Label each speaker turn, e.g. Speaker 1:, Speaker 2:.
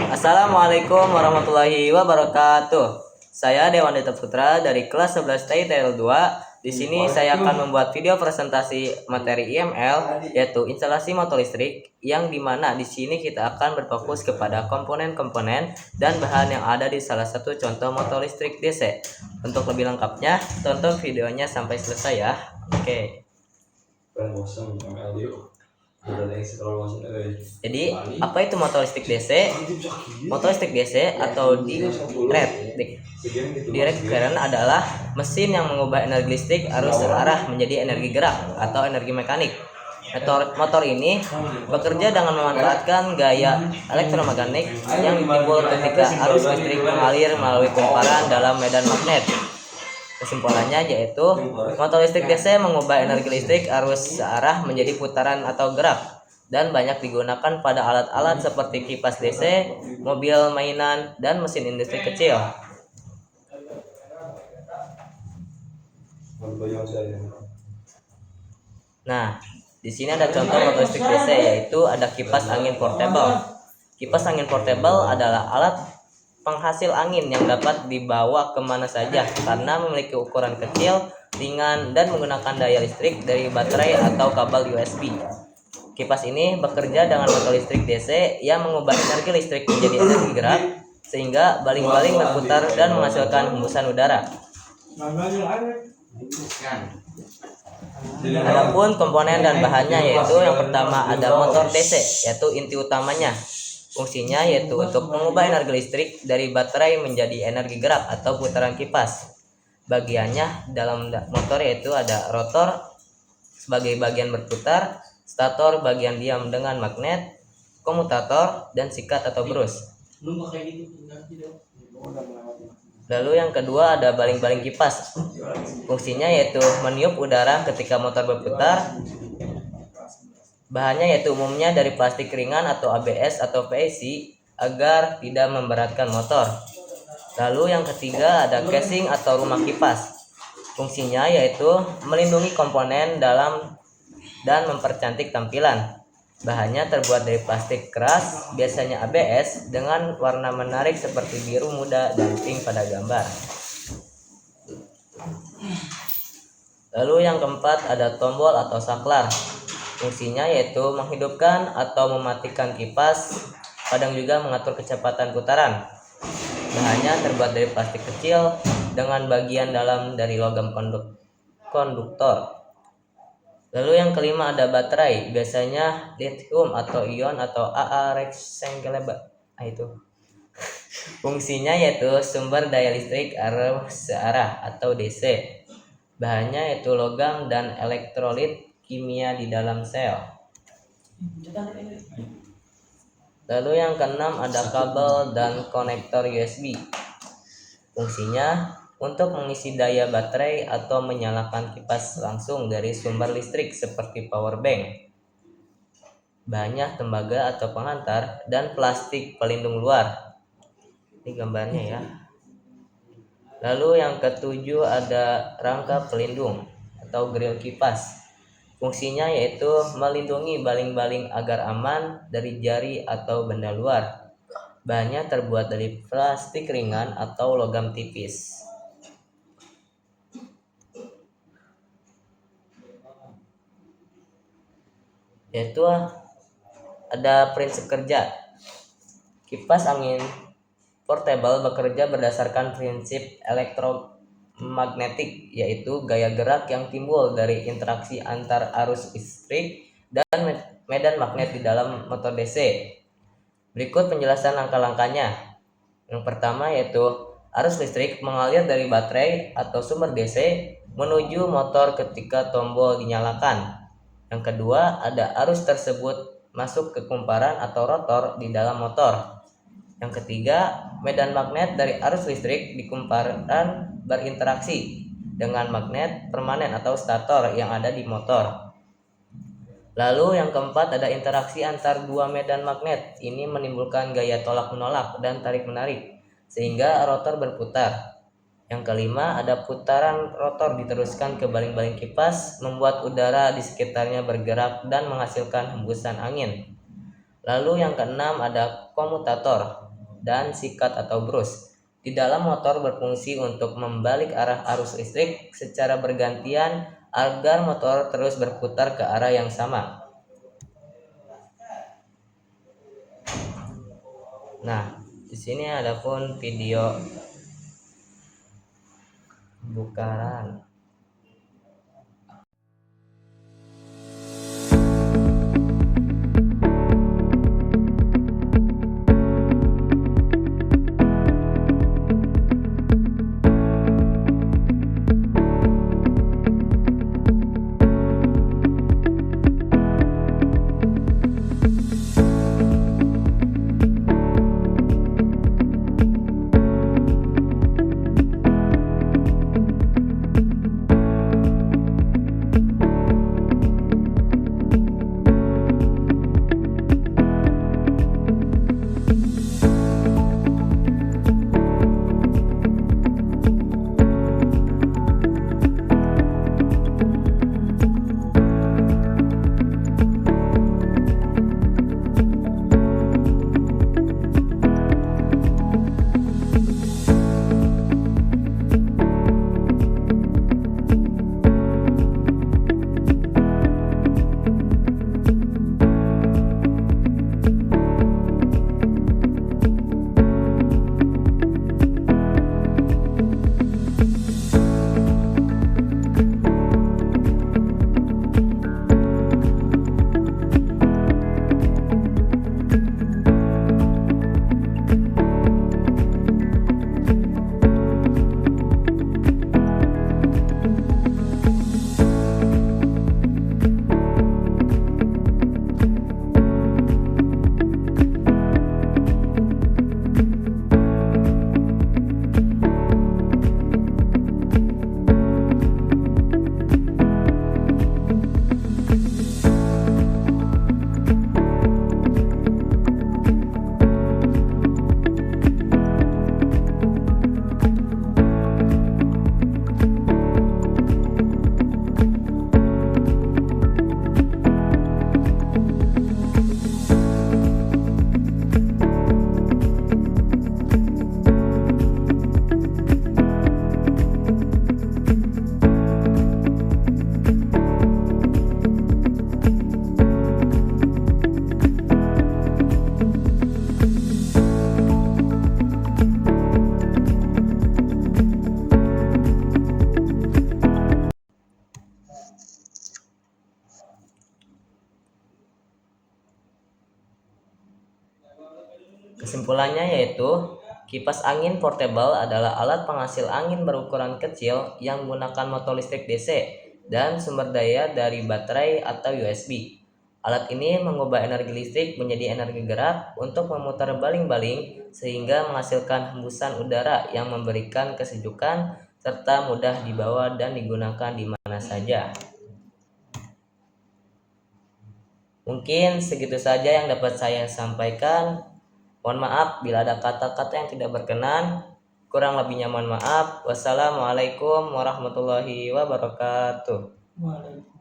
Speaker 1: Assalamualaikum warahmatullahi wabarakatuh. Saya Dewandita Putra dari kelas 11 TITL 2. Di sini saya akan membuat video presentasi materi IML yaitu instalasi motor listrik, yang dimana di sini kita akan berfokus kepada komponen-komponen dan bahan yang ada di salah satu contoh motor listrik DC. Untuk lebih lengkapnya, tonton videonya sampai selesai ya. Oke. Jadi, apa itu motor listrik DC? Motor listrik DC atau direct current adalah mesin yang mengubah energi listrik arus arah menjadi energi gerak atau energi mekanik. Motor ini bekerja dengan memanfaatkan gaya elektromagnetik yang timbul ketika arus listrik mengalir melalui kumparan dalam medan magnet. Kesimpulannya yaitu motor listrik DC mengubah energi listrik arus searah menjadi putaran atau gerak, dan banyak digunakan pada alat-alat seperti kipas DC, mobil mainan, dan mesin industri kecil. Nah, di sini ada contoh motor listrik DC, yaitu ada kipas angin portable. Kipas angin portable adalah alat penghasil angin yang dapat dibawa kemana saja karena memiliki ukuran kecil, ringan, dan menggunakan daya listrik dari baterai atau kabel USB. Kipas ini bekerja dengan motor listrik DC yang mengubah energi listrik menjadi energi gerak, sehingga baling-baling berputar dan menghasilkan hembusan udara. Adapun komponen dan bahannya, yaitu yang pertama ada motor DC, yaitu inti utamanya. Fungsinya yaitu untuk mengubah energi listrik dari baterai menjadi energi gerak atau putaran kipas. Bagiannya dalam motor yaitu ada rotor sebagai bagian berputar, stator bagian diam dengan magnet, komutator, dan sikat atau brus. Lalu yang kedua ada baling-baling kipas. Fungsinya yaitu meniup udara ketika motor berputar. Bahannya yaitu umumnya dari plastik ringan atau ABS atau PEC agar tidak memberatkan motor. Lalu yang ketiga ada casing atau rumah kipas. Fungsinya yaitu melindungi komponen dalam dan mempercantik tampilan. Bahannya terbuat dari plastik keras, biasanya ABS, dengan warna menarik seperti biru muda dan pink pada gambar. Lalu yang keempat ada tombol atau saklar. Fungsinya yaitu menghidupkan atau mematikan kipas, kadang juga mengatur kecepatan putaran. Bahannya terbuat dari plastik kecil dengan bagian dalam dari logam konduktor. Lalu yang kelima ada baterai, biasanya lithium atau ion atau AA rectangle. Itu. Fungsinya yaitu sumber daya listrik arus searah atau DC. Bahannya yaitu logam dan elektrolit kimia di dalam sel. Lalu yang keenam ada kabel dan konektor USB. Fungsinya untuk mengisi daya baterai atau menyalakan kipas langsung dari sumber listrik seperti power bank. Bahannya tembaga atau penghantar dan plastik pelindung luar. Ini gambarnya ya. Lalu yang ketujuh ada rangka pelindung atau grill kipas. Fungsinya yaitu melindungi baling-baling agar aman dari jari atau benda luar. Bahannya terbuat dari plastik ringan atau logam tipis. Yaitu ada prinsip kerja. Kipas angin portable bekerja berdasarkan prinsip elektromagnetik, yaitu gaya gerak yang timbul dari interaksi antar arus listrik dan medan magnet di dalam motor DC. Berikut penjelasan langkah-langkahnya. Yang pertama yaitu arus listrik mengalir dari baterai atau sumber DC menuju motor ketika tombol dinyalakan. Yang kedua ada arus tersebut masuk ke kumparan atau rotor di dalam motor. Yang ketiga, medan magnet dari arus listrik di kumparan berinteraksi dengan magnet permanen atau stator yang ada di motor. Lalu yang keempat ada interaksi antar dua medan magnet. Ini menimbulkan gaya tolak-menolak dan tarik-menarik sehingga rotor berputar. Yang kelima ada putaran rotor diteruskan ke baling-baling kipas, membuat udara di sekitarnya bergerak dan menghasilkan hembusan angin. Lalu yang keenam ada komutator. dan sikat atau brus. Di dalam motor berfungsi untuk membalik arah arus listrik secara bergantian agar motor terus berputar ke arah yang sama. Nah, di sini ada pun video bukaran. Kesimpulannya yaitu, kipas angin portable adalah alat penghasil angin berukuran kecil yang menggunakan motor listrik DC dan sumber daya dari baterai atau USB. Alat ini mengubah energi listrik menjadi energi gerak untuk memutar baling-baling sehingga menghasilkan hembusan udara yang memberikan kesejukan serta mudah dibawa dan digunakan di mana saja. Mungkin segitu saja yang dapat saya sampaikan. Mohon maaf bila ada kata-kata yang tidak berkenan. Kurang lebihnya mohon maaf. Wassalamualaikum warahmatullahi wabarakatuh.
Speaker 2: Waalaikumsalam.